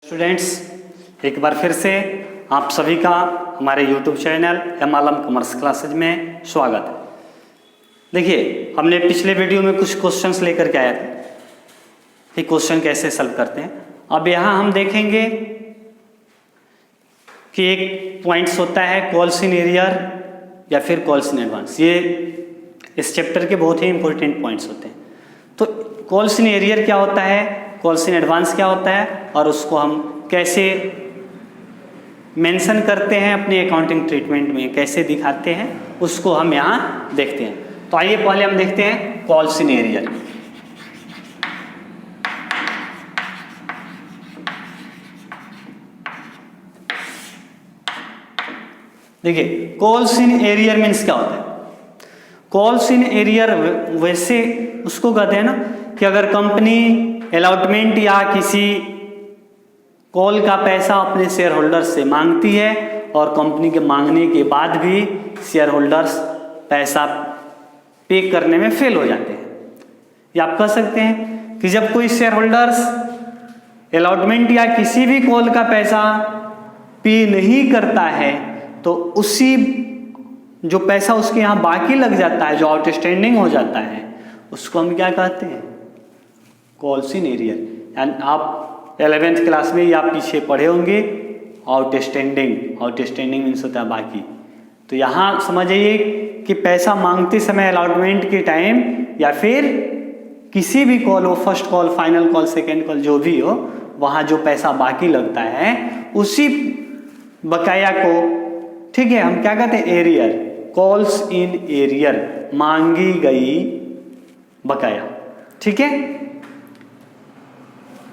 Students, एक बार फिर से आप सभी का हमारे YouTube channel M commerce classes में स्वागत है। देखिए, हमने पिछले वीडियो में कुछ क्वेश्चंस लेकर के आए थे कि क्वेश्चन कैसे सॉल्व करते हैं। अब यहाँ हम देखेंगे कि एक पॉइंट्स होता है कॉल्स इन एरियर या फिर कॉल्स इन एडवांस। ये इस चैप्टर के बहुत ही इंपॉर्टेंट पॉइंट्स होते हैं। तो कॉल्स इन एरियर क्या होता है, कॉल्स इन एडवांस क्या होता है और उसको हम कैसे मेंशन करते हैं अपने अकाउंटिंग ट्रीटमेंट में, कैसे दिखाते हैं, उसको हम यहाँ देखते हैं। तो आइए पहले हम देखते हैं कॉल्स इन एरियर। देखिए, कॉल्स इन एरियर मीन्स क्या होता है। कॉल्स इन एरियर वैसे उसको कहते हैं ना कि अगर कंपनी अलॉटमेंट या किसी कॉल का पैसा अपने शेयर होल्डर्स से मांगती है और कंपनी के मांगने के बाद भी शेयर होल्डर्स पैसा पे करने में फेल हो जाते हैं। या आप कह सकते हैं कि जब कोई शेयर होल्डर्स अलॉटमेंट या किसी भी कॉल का पैसा पे नहीं करता है तो उसी जो पैसा उसके यहाँ बाकी लग जाता है, जो आउटस्टैंडिंग हो जाता है, उसको हम क्या कहते हैं, कॉल्स इन एरियर। एंड आप 11th क्लास में या पीछे पढ़े होंगे आउटस्टैंडिंग। आउटस्टैंडिंग मीन्स होता है बाकी। तो यहाँ समझिए कि पैसा मांगते समय अलॉटमेंट के टाइम या फिर किसी भी कॉल हो, first call, final call, second call, जो भी हो, वहाँ जो पैसा बाकी लगता है उसी बकाया को, ठीक है, हम क्या कहते हैं, एरियर। कॉल्स इन एरियर, मांगी गई बकाया। ठीक है।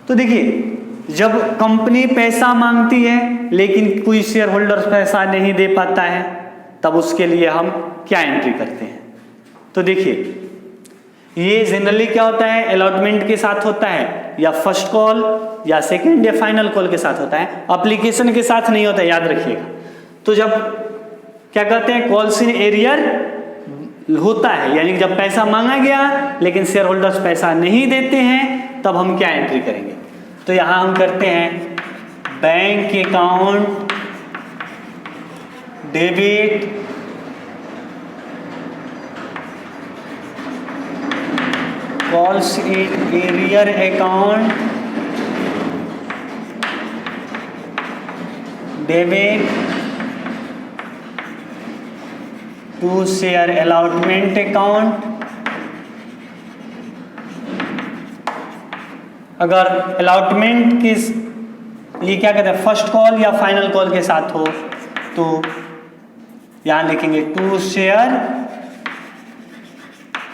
तो देखिए, जब कंपनी पैसा मांगती है लेकिन कोई शेयर होल्डर पैसा नहीं दे पाता है, तब उसके लिए हम क्या एंट्री करते हैं। तो देखिए, ये जनरली क्या होता है, अलॉटमेंट के साथ होता है या फर्स्ट कॉल या सेकेंड या फाइनल कॉल के साथ होता है, एप्लीकेशन के साथ नहीं होता, याद रखिएगा। तो जब क्या कहते हैं, कॉल्स इन एरियर होता है, यानी जब पैसा मांगा गया लेकिन शेयर होल्डर्स पैसा नहीं देते हैं, तब हम क्या एंट्री करेंगे। तो यहां हम करते हैं bank account debit calls in arrear account debit to share allotment account. अगर अलॉटमेंट के लिए क्या कहते हैं, फर्स्ट कॉल या फाइनल कॉल के साथ हो तो यहां लिखेंगे to share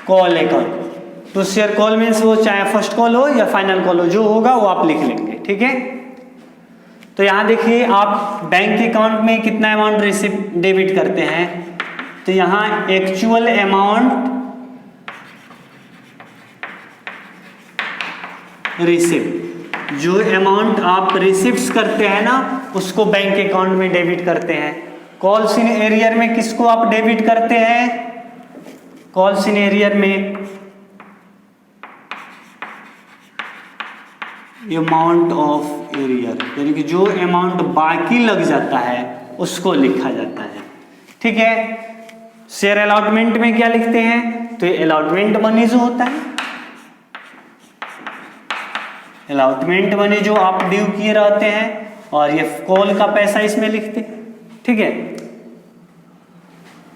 call account. To share call means वो चाहे फर्स्ट कॉल हो या फाइनल कॉल हो, जो होगा वो आप लिख लेंगे। ठीक है। तो यहां देखिए, आप बैंक अकाउंट में कितना अमाउंट रिसीव डेबिट करते हैं, तो यहां एक्चुअल अमाउंट रिसीव, जो अमाउंट आप रिसीव्स करते हैं ना, उसको बैंक अकाउंट में डेबिट करते हैं। कॉल्स इन एरियर में किसको आप डेबिट करते हैं, कॉल्स इन एरियर में अमाउंट ऑफ एरियर, यानी कि जो अमाउंट बाकी लग जाता है उसको लिखा जाता है। ठीक है। शेयर अलॉटमेंट में क्या लिखते हैं, तो ये अलॉटमेंट मनी जो होता है, अलॉटमेंट मनी जो आप ड्यू किए रहते हैं, और ये कॉल का पैसा इसमें लिखते हैं। ठीक है।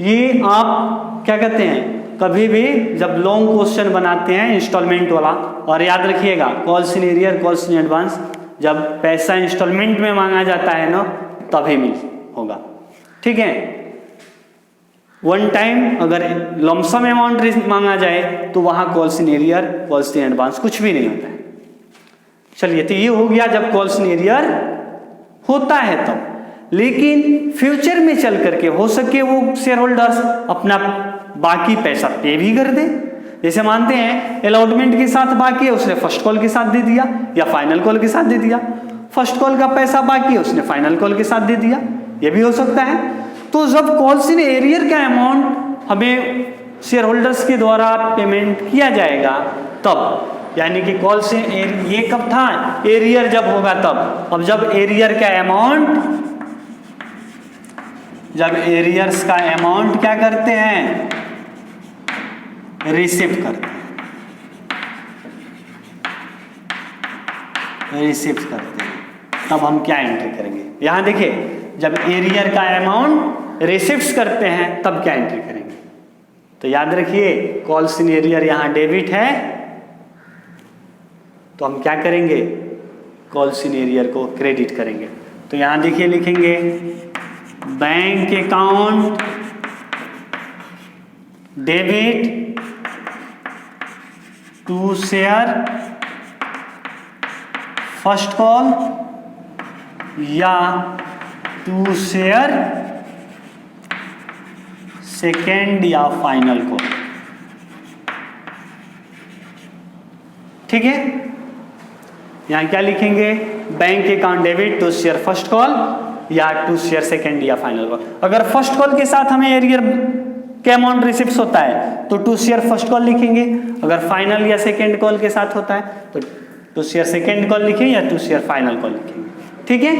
ये आप क्या कहते हैं, कभी भी जब लॉन्ग क्वेश्चन बनाते हैं इंस्टॉलमेंट वाला, और याद रखिएगा calls in arrear, calls in advance, जब पैसा इंस्टॉलमेंट में मांगा जाता है ना, तभी मिल होगा। ठीक है। वन टाइम अगर लमसम अमाउंट मांगा जाए तो वहां calls in arrear, calls in advance कुछ भी नहीं होता है। चलिए, तो ये हो गया जब कॉल्स इन एरियर होता है तब। लेकिन फ्यूचर में चल करके हो सके वो शेयर होल्डर्स अपना बाकी पैसा पे भी कर दे। जैसे मानते हैं अलॉटमेंट के साथ बाकी है, उसने फर्स्ट कॉल के साथ दे दिया या फाइनल कॉल के साथ दे दिया, फर्स्ट कॉल का पैसा बाकी है, उसने फाइनल कॉल के साथ दे दिया, ये भी हो सकता है। तो जब कॉल्स इन एरियर का अमाउंट हमें शेयर होल्डर्स के द्वारा पेमेंट किया जाएगा, तब यानी कि कॉल इन ये कब था, एरियर जब होगा तब। अब जब एरियर का अमाउंट, जब एरियर्स का अमाउंट क्या करते हैं, रिसीव करते हैं, रिसीव करते हैं, तब हम क्या एंट्री करेंगे। यहां देखिए, जब एरियर का अमाउंट रिसीव्स करते हैं तब क्या एंट्री करेंगे। तो याद रखिए, कॉल्स इन एरियर यहां डेबिट है, तो हम क्या करेंगे, कॉल्स इन एरियर को क्रेडिट करेंगे। तो यहां देखिए लिखेंगे bank account debit to share first call या टू शेयर सेकेंड या फाइनल कॉल। ठीक है, यहां क्या लिखेंगे, bank account debit to share first call या टू शेयर सेकेंड या फाइनल कॉल। अगर फर्स्ट कॉल के साथ हमें एरियर के अमाउंट रिसिप्ट होता है तो टू शेयर फर्स्ट कॉल लिखेंगे, अगर फाइनल या सेकेंड कॉल के साथ होता है तो टू शेयर सेकेंड कॉल लिखेंगे या टू शेयर फाइनल कॉल लिखेंगे। ठीक है,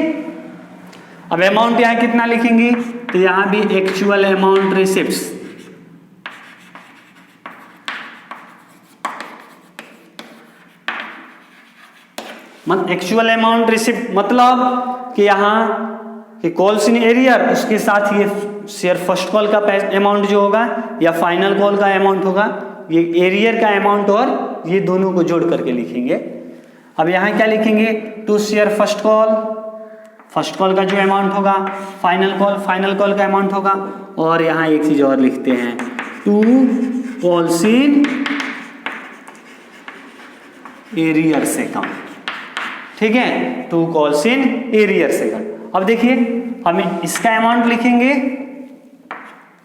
अब अमाउंट यहां कितना लिखेंगे, तो यहां भी actual amount receipts, actual amount receipt मतलब कि यहां कि कॉल्स इन एरियर, उसके साथ ये शेयर फर्स्ट कॉल का अमाउंट जो होगा या फाइनल कॉल का अमाउंट होगा, ये एरियर का अमाउंट और ये दोनों को जोड़ करके लिखेंगे। अब यहाँ क्या लिखेंगे, टू शेयर फर्स्ट कॉल का जो अमाउंट होगा, फाइनल कॉल का अमाउंट होगा, और यहाँ एक चीज और लिखते हैं, to calls in arrears account. ठीक है, to calls in arrears account. अब देखिए, हम इसका अमाउंट लिखेंगे,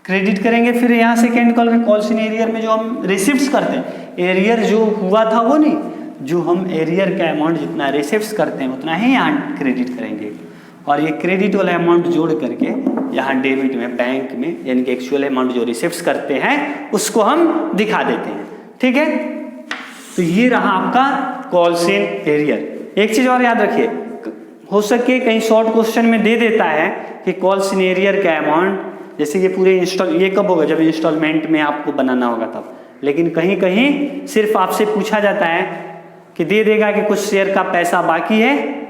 क्रेडिट करेंगे, फिर यहाँ सेकेंड कॉल में कॉल्स इन एरियर में जो हम रिसिप्ट्स करते हैं, एरियर जो हुआ था वो नहीं, जो हम एरियर का अमाउंट जितना रिसिप्ट्स करते हैं उतना ही यहाँ क्रेडिट करेंगे, और ये क्रेडिट वाला अमाउंट जोड़ करके यहाँ डेबिट में, बैंक में, यानी कि एक्चुअल अमाउंट जो रिसिप्ट्स करते हैं उसको हम दिखा देते हैं। ठीक है, तो ये रहा आपका कॉल्स इन एरियर। एक चीज और याद रखिए, हो सके कहीं शॉर्ट क्वेश्चन में दे देता है कि कॉल्स इन एरियर का अमाउंट, जैसे ये पूरे ये कब होगा, जब इंस्टॉलमेंट में आपको बनाना होगा तब, लेकिन कहीं कहीं सिर्फ आपसे पूछा जाता है कि दे देगा कि कुछ शेयर का पैसा बाकी है,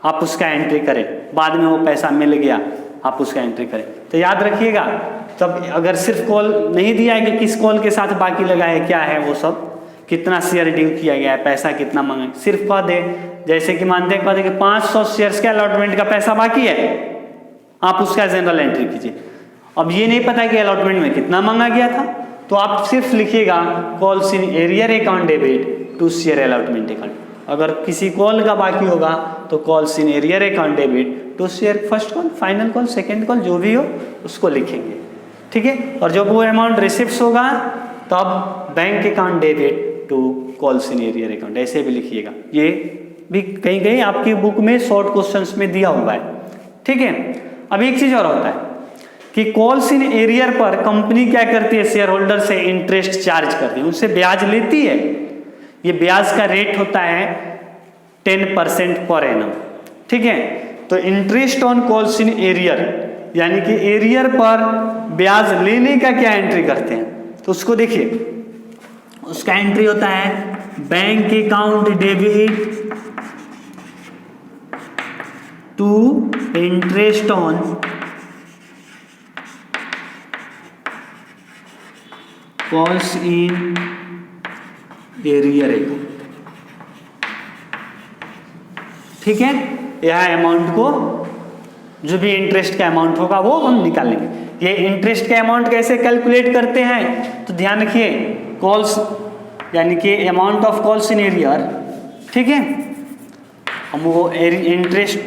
आप उसका एंट्री करें, बाद में वो पैसा मिल गया आप उसका एंट्री करें। तो याद रखिएगा, तब अगर सिर्फ कॉल नहीं दिया है कि किस कॉल के साथ बाकी लगा है, क्या है वो सब, कितना शेयर ड्यू किया गया है, पैसा कितना मांगा, सिर्फ कह दे, जैसे कि मानते हैं कह दे कि 500 शेयर्स के अलॉटमेंट का पैसा बाकी है, आप उसका जनरल एंट्री कीजिए। अब ये नहीं पता कि अलॉटमेंट में कितना मांगा गया था, तो आप सिर्फ लिखिएगा calls in arrear account debit to share allotment account. अगर किसी कॉल का बाकी होगा तो calls in arrear account debit to share first call, final call, second call, जो भी हो उसको लिखेंगे। ठीक है, और जब वो अमाउंट रिसिप्ट्स होगा तब bank account debit to calls in arrear account, ऐसे भी लिखिएगा। ये भी कहीं कहीं आपकी बुक में शॉर्ट क्वेश्चंस में दिया हुआ है। ठीक है, अब एक चीज और होता है कि कॉल्स इन एरियर पर कंपनी क्या करती है, शेयर होल्डर से इंटरेस्ट चार्ज करती है, उनसे ब्याज लेती है। ये ब्याज का रेट होता है 10% पर एनम। ठीक है, तो interest on calls in arrear, यानी कि एरियर पर ब्याज लेने का क्या एंट्री करते हैं, तो उसको देखिए, उसका एंट्री होता है bank account debit to interest on calls in arrear account. ठीक है, यह अमाउंट को, जो भी इंटरेस्ट का अमाउंट होगा वो हम निकाल लेंगे। ये इंटरेस्ट का अमाउंट कैसे कैलकुलेट करते हैं, तो ध्यान रखिए, कॉल्स यानी कि amount of calls in arrear. ठीक है, हम वो इंटरेस्ट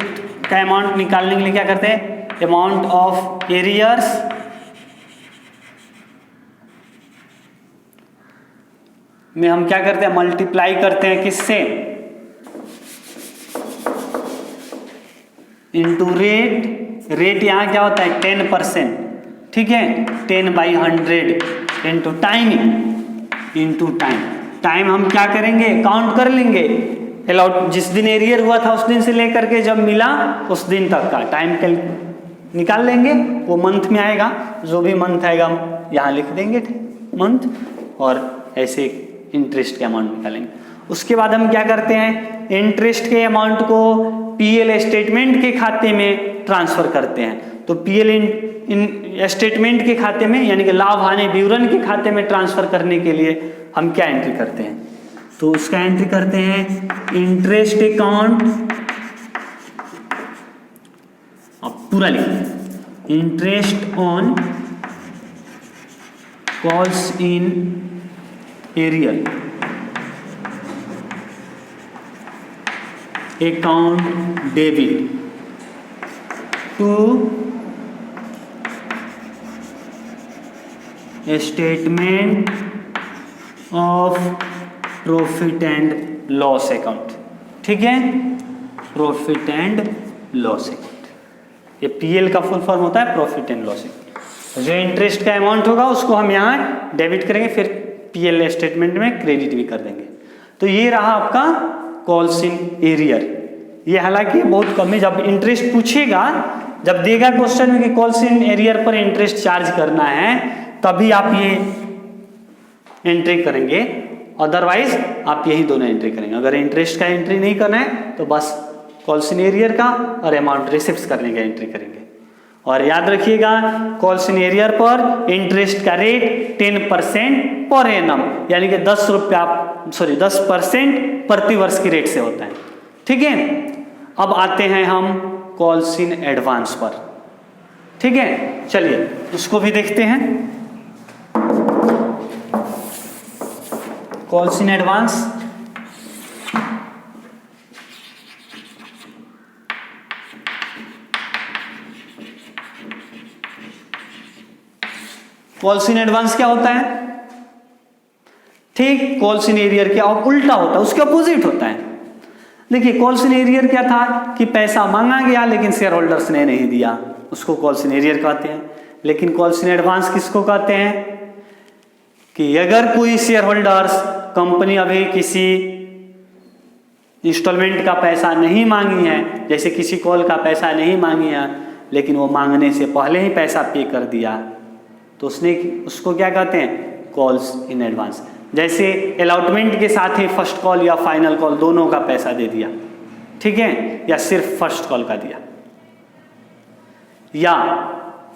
का अमाउंट निकालने के लिए क्या करते हैं, अमाउंट ऑफ एरियर्स में हम क्या करते हैं, मल्टीप्लाई करते हैं किससे, इनटू रेट। रेट यहाँ क्या होता है 10%। ठीक है, 10/100 इनटू टाइम, टाइम हम क्या करेंगे, काउंट कर लेंगे, अलाउट जिस दिन एरियर हुआ था उस दिन से लेकर के जब मिला उस दिन तक का टाइम निकाल लेंगे, वो मंथ में आएगा, जो भी मंथ आएगा हम यहाँ लिख देंगे मंथ, और ऐसे इंटरेस्ट के अमाउंट निकालेंगे। उसके बाद हम क्या करते हैं, इंटरेस्ट के अमाउंट को पीएल स्टेटमेंट के खाते में ट्रांसफर करते हैं। तो पीएल स्टेटमेंट के खाते में यानी कि लाभ हानि विवरण के खाते में ट्रांसफर करने के लिए हम क्या एंट्री करते हैं, तो उसका एंट्री करते हैं इंटरेस्ट अकाउंट, अब पूरा लिखिए, interest on calls in arrear account debit to statement of profit and loss account. ठीक है, प्रॉफिट एंड लॉस अकाउंट, ये पीएल का फुल फॉर्म होता है प्रॉफिट एंड लॉस अकाउंट। जो इंटरेस्ट का अमाउंट होगा उसको हम यहाँ डेबिट करेंगे, फिर पीएल स्टेटमेंट में क्रेडिट भी कर देंगे। तो ये रहा आपका कॉल्स इन एरियर। ये हालांकि बहुत कम है, जब इंटरेस्ट पूछेगा, जब देगा क्वेश्चन में कि कॉल्स इन एरियर पर इंटरेस्ट चार्ज करना है, तभी आप ये एंट्री करेंगे, अदरवाइज आप यही दोनों एंट्री करेंगे। अगर इंटरेस्ट का एंट्री नहीं करना है तो बस कॉल्स इन एरियर का और अमाउंट रिसिप्ट्स करने का एंट्री करेंगे। और याद रखिएगा, कॉल्स इन एरियर पर इंटरेस्ट का रेट 10% पर एनम, यानी कि 10% प्रतिवर्ष की रेट से होता है। ठीक है, अब आते हैं हम कॉल्स इन एडवांस पर। ठीक है, चलिए उसको भी देखते हैं। Calls in advance, calls in advance क्या होता है, ठीक कॉल्स इन एरियर क्या उल्टा होता है, उसके अपोजिट होता है। देखिए कॉल्स इन एरियर क्या था कि पैसा मांगा गया लेकिन शेयर होल्डर्स ने नहीं दिया, उसको कॉल्स इन एरियर कहते हैं। लेकिन कॉल्स इन एडवांस किसको कहते हैं कि अगर कोई शेयर होल्डर्स कंपनी अभी किसी इंस्टॉलमेंट का पैसा नहीं मांगी है, जैसे किसी कॉल का पैसा नहीं मांगी है लेकिन वो मांगने से पहले ही पैसा पे कर दिया, तो उसको क्या कहते हैं, कॉल्स इन एडवांस। जैसे अलॉटमेंट के साथ ही फर्स्ट कॉल या फाइनल कॉल दोनों का पैसा दे दिया, ठीक है, या सिर्फ फर्स्ट कॉल का दिया, या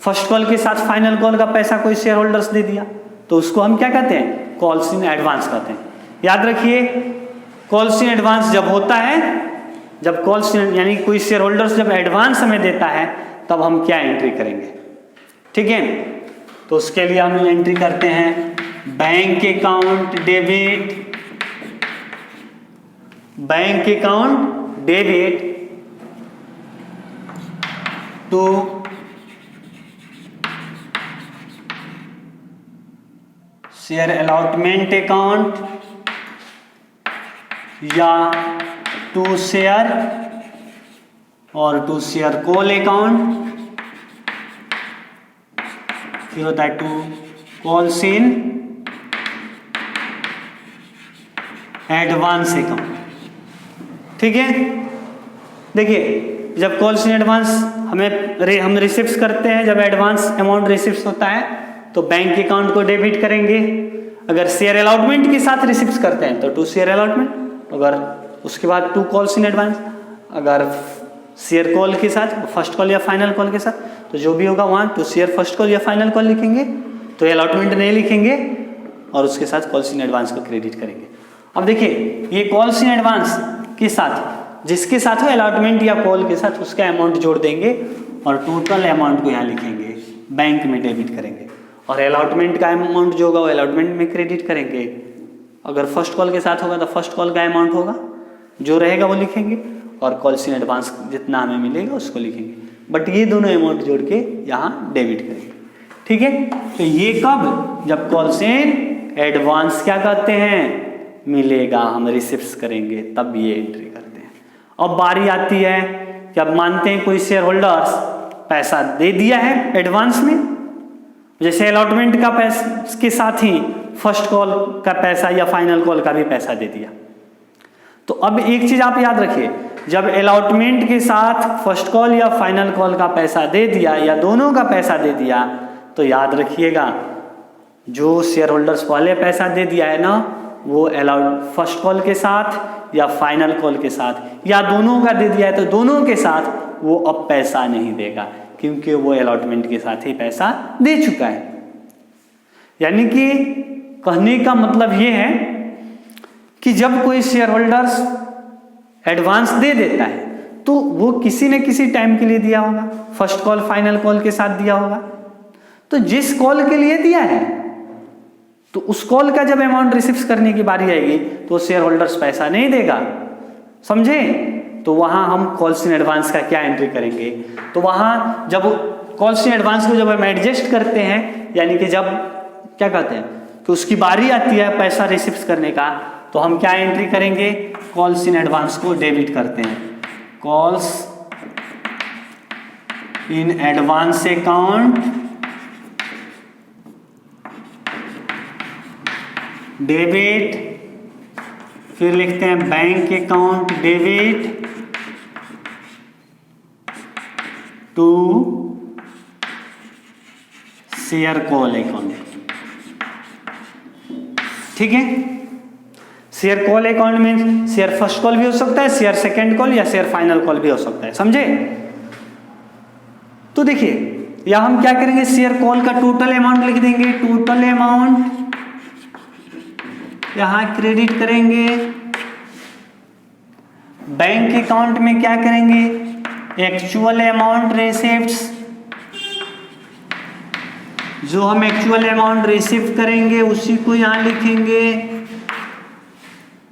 फर्स्ट कॉल के साथ फाइनल कॉल का पैसा कोई शेयर होल्डर्स दे दिया, तो उसको हम क्या कहते हैं, कॉल्स इन एडवांस कहते हैं। याद रखिए, कॉल्स इन एडवांस जब होता है, जब कॉल्स यानी कोई शेयर होल्डर्स जब एडवांस हमें देता है तब हम क्या एंट्री करेंगे। ठीक है, तो उसके लिए हम एंट्री करते हैं bank account debit, bank account debit to share allotment account या टू शेयर और टू शेयर कॉल अकाउंट, फिर होता है to calls in advance account. ठीक है, देखिए जब कॉल्स इन एडवांस हम रिसिप्ट करते हैं, जब एडवांस अमाउंट रिसिप्ट होता है तो बैंक अकाउंट को डेबिट करेंगे। अगर शेयर अलॉटमेंट के साथ रिसिप्ट करते हैं तो टू शेयर अलॉटमेंट, अगर उसके बाद टू कॉल्स इन एडवांस, अगर शेयर कॉल के साथ फर्स्ट कॉल या फाइनल कॉल के साथ, तो जो भी होगा वहाँ टू शेयर फर्स्ट कॉल या फाइनल कॉल लिखेंगे, तो अलॉटमेंट नहीं लिखेंगे और उसके साथ कॉल्स इन एडवांस को क्रेडिट करेंगे। अब देखिए ये कॉल्स इन एडवांस के साथ जिसके साथ हो अलॉटमेंट या कॉल के साथ उसका अमाउंट जोड़ देंगे और टोटल अमाउंट को यहाँ लिखेंगे, बैंक में डेबिट करेंगे, और अलॉटमेंट का अमाउंट जो होगा वो अलॉटमेंट में क्रेडिट करेंगे। अगर फर्स्ट कॉल के साथ होगा तो फर्स्ट कॉल का अमाउंट होगा जो रहेगा वो लिखेंगे, और कॉल्स इन एडवांस जितना हमें मिलेगा उसको लिखेंगे, बट ये दोनों अमाउंट जोड़ के यहाँ डेबिट करेंगे। ठीक है, तो ये कब, जब कॉल्स इन एडवांस क्या कहते हैं, मिलेगा, हम रिसिप्ट करेंगे तब ये एंट्री करते हैं। अब बारी आती है कि अब मानते हैं कोई शेयर होल्डर्स पैसा दे दिया है एडवांस में, जैसे अलॉटमेंट का पैसा के साथ ही फर्स्ट कॉल का पैसा या फाइनल कॉल का भी पैसा दे दिया। तो अब एक चीज आप याद रखिए, जब अलॉटमेंट के साथ फर्स्ट कॉल या फाइनल कॉल का पैसा दे दिया या दोनों का पैसा दे दिया, तो याद रखिएगा जो शेयर होल्डर्स पहले पैसा दे दिया है ना, वो फर्स्ट कॉल के साथ या फाइनल कॉल के साथ या दोनों का दे दिया है तो दोनों के साथ वो अब पैसा नहीं देगा, क्योंकि वो अलॉटमेंट के साथ ही पैसा दे चुका है। यानी कि कहने का मतलब ये है कि जब कोई शेयर होल्डर्स एडवांस दे देता है तो वो किसी न किसी टाइम के लिए दिया होगा, फर्स्ट कॉल फाइनल कॉल के साथ दिया होगा। तो जिस कॉल के लिए दिया है तो उस कॉल का जब अमाउंट रिसीव करने की बारी आएगी तो शेयर होल्डर्स पैसा नहीं देगा, समझे? तो वहां हम कॉल्स इन एडवांस का क्या एंट्री करेंगे? तो वहां जब कॉल्स इन एडवांस को जब हम एडजस्ट करते हैं, यानी कि जब क्या कहते हैं कि उसकी बारी आती है पैसा रिसीव करने का, तो हम क्या एंट्री करेंगे? कॉल्स इन एडवांस को डेबिट करते हैं। Calls in advance account debit, फिर लिखते हैं bank account debit to share call account. ठीक है, शेयर कॉल अकाउंट में शेयर फर्स्ट कॉल भी हो सकता है, शेयर सेकंड कॉल या शेयर फाइनल कॉल भी हो सकता है, समझे? तो देखिए या हम क्या करेंगे, शेयर कॉल का टोटल अमाउंट लिख देंगे, टोटल अमाउंट यहां क्रेडिट करेंगे। बैंक अकाउंट में क्या करेंगे? एक्चुअल अमाउंट रिसीव्ड्स, जो हम एक्चुअल अमाउंट रिसीव करेंगे उसी को यहां लिखेंगे,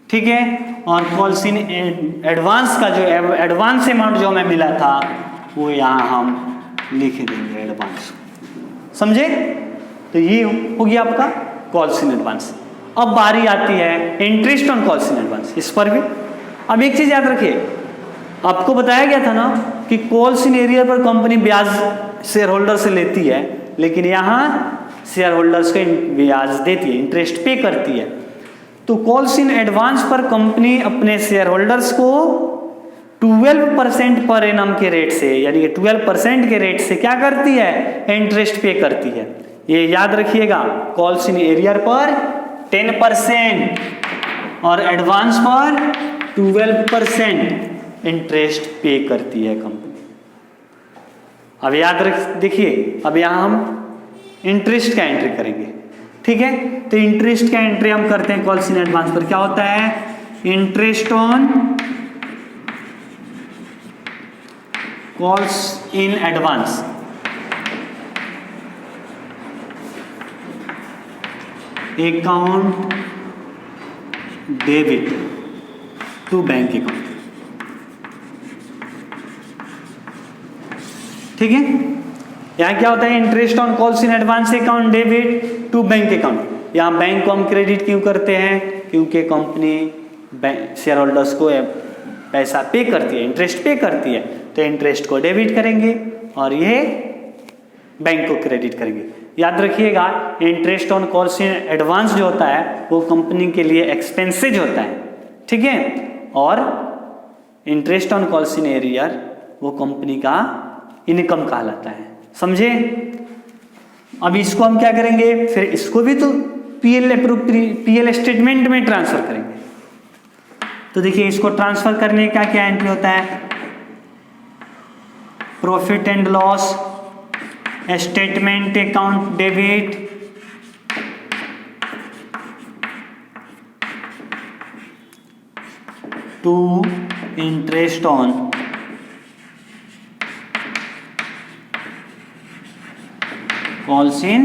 ठीक है? और कॉल्स इन एडवांस का जो एडवांस अमाउंट जो हमें मिला था वो यहां हम लिख देंगे एडवांस, समझे? तो ये हो गया आपका कॉल्स इन एडवांस। अब बारी आती है interest on calls in advance, इस पर भी अब एक चीज याद रखिए, आपको बताया गया था ना कि कॉल्स इन एरियर पर कंपनी ब्याज शेयर होल्डर से लेती है, लेकिन यहां शेयर होल्डर्स को ब्याज देती है, इंटरेस्ट पे करती है। तो कॉल्स इन एडवांस पर कंपनी अपने शेयर होल्डर्स को 12% पर एनम के रेट से, यानी कि 12% के रेट से क्या करती है? इंटरेस्ट पे करती है। ये याद रखिएगा, कॉल्स इन एरियर पर 10% और एडवांस पर 12% इंटरेस्ट पे करती है कंपनी। अब याद रख, देखिए अब यहां हम इंटरेस्ट का एंट्री करेंगे, ठीक है? तो इंटरेस्ट का एंट्री हम करते हैं कॉल्स इन एडवांस पर, क्या होता है? Interest on calls in advance account debit to bank account, ठीक है? यहां क्या होता है? Interest on calls in advance account debit to bank account. यहां बैंक को हम क्रेडिट क्यों करते हैं? क्योंकि कंपनी शेयर होल्डर्स को पैसा पे करती है, इंटरेस्ट पे करती है, तो इंटरेस्ट को डेबिट करेंगे और ये बैंक को क्रेडिट करेंगे। याद रखिएगा, interest on calls in advance जो होता है वो कंपनी के लिए एक्सपेंसेज होता है, ठीक है? और interest on calls in arrear वो कंपनी का इनकम कहलाता है, समझे? अब इसको हम क्या करेंगे? फिर इसको भी तो पीएल स्टेटमेंट में ट्रांसफर करेंगे। तो देखिए इसको ट्रांसफर करने का क्या एंट्री होता है? Profit and loss statement account debit to interest on calls in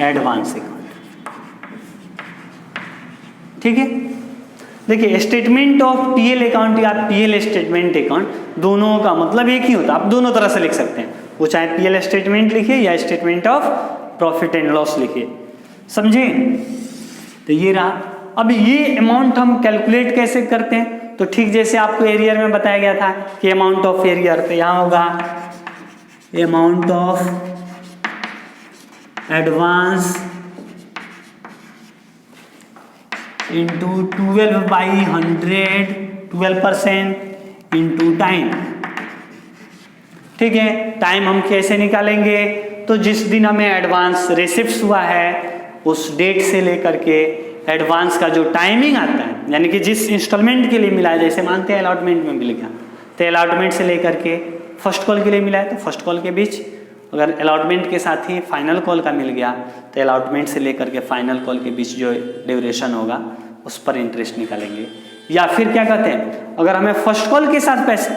advance account, ठीक है? देखिए स्टेटमेंट ऑफ पीएल अकाउंट या पीएल स्टेटमेंट अकाउंट दोनों का मतलब एक ही होता है, आप दोनों तरह से लिख सकते हैं, वो चाहे पीएल स्टेटमेंट लिखिए या statement of profit and loss लिखिए, समझे? तो ये रहा। अब ये अमाउंट हम कैलकुलेट कैसे करते हैं? तो ठीक जैसे आपको एरियर में बताया गया था कि अमाउंट ऑफ एरियर, तो यहां होगा amount of advance into 12/100 12% into time. ठीक है, टाइम हम कैसे निकालेंगे? तो जिस दिन हमें एडवांस रिसिप्ट हुआ है उस डेट से लेकर के एडवांस का जो टाइमिंग आता है, यानी कि जिस इंस्टॉलमेंट के लिए मिला है, जैसे मानते हैं अलॉटमेंट में मिल गया, तो अलॉटमेंट से लेकर के फर्स्ट कॉल के लिए मिला है तो फर्स्ट कॉल के बीच, अगर अलॉटमेंट के साथ ही फाइनल कॉल का मिल गया तो अलॉटमेंट से लेकर के फाइनल कॉल के बीच जो ड्यूरेशन होगा उस पर इंटरेस्ट निकालेंगे। या फिर क्या कहते हैं, अगर हमें फर्स्ट कॉल के साथ पैसे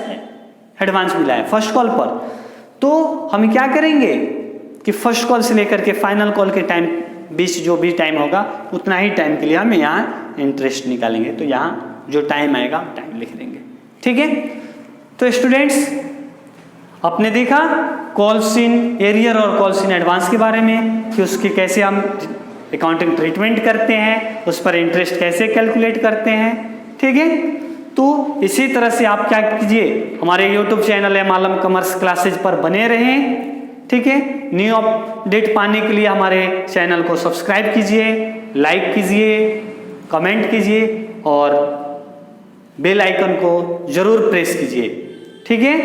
एडवांस मिला है फर्स्ट कॉल पर, तो हम क्या करेंगे कि फर्स्ट कॉल से लेकर के फाइनल कॉल के टाइम बीच जो भी टाइम होगा उतना ही टाइम के लिए हम यहाँ इंटरेस्ट निकालेंगे। तो यहाँ जो टाइम आएगा टाइम लिख देंगे। ठीक है, तो स्टूडेंट्स आपने देखा कॉल्स इन एरियर और कॉल्स इन एडवांस के बारे में कि उसके कैसे हम अकाउंटिंग ट्रीटमेंट करते हैं, उस पर इंटरेस्ट कैसे कैलकुलेट करते हैं। ठीक है, तो इसी तरह से आप क्या कीजिए, हमारे यूट्यूब चैनल है मालम कॉमर्स क्लासेज पर बने रहें। ठीक है, न्यू अपडेट पाने के लिए हमारे चैनल को सब्सक्राइब कीजिए, लाइक कीजिए, कमेंट कीजिए और बेल आइकन को जरूर प्रेस कीजिए। ठीक है।